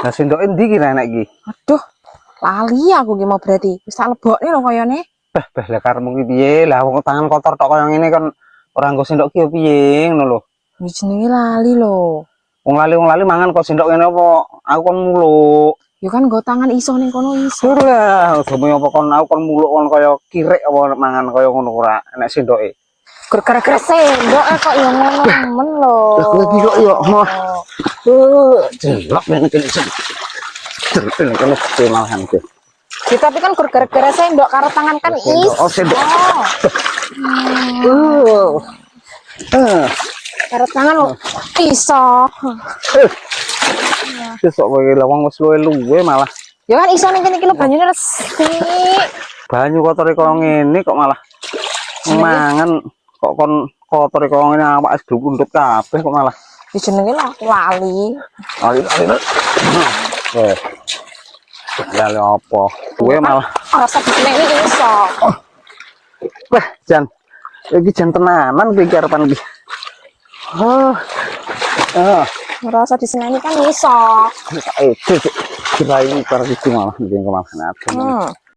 Lah sendoke ndi ki nek iki? Aduh, lali aku ki mau berarti. Wis tak lebokne lho koyone. Beh lah karepmu ki piye? Lah wong tangan kotor tok kaya ngene kan ora nggo sendok ki yo piye ngono lho. Wis jenenge lali lho. Wong lali mangan kok sendok ngene apa? Aku kon muluk. Ya kan nggo tangan iso ning kono iso. Lah, ojo apa kon aku kon muluk kon kaya kirek apa mangan kaya ngono ora nek sendoke. Gara-gara sendok kok ya ngono men lho. Lah kowe iki kok yo mah. Jelek ngene iki. Jelek ngene iki malahan iki. Ya, tapi kan gara-gara sendok karo tangan kan iso. Oh, sendok. Karo tangan lho iso. Sesuk kowe lawang wis luwe malah. Ya kan iso ning kene iki lho banyune resik. Banyu kotor kaya ngene kok malah mangan kok kon kotor kaya ngene awak es glundut kabeh kok malah. Ya jenenge lho aku lali. Lali. Lali apa? Kowe malah Rasa disini iki iso. wah jan iki jan tenanan iki karepan iki. Rasa disini kan iso. Itu kira ini para itu malah bikin kemasan aku.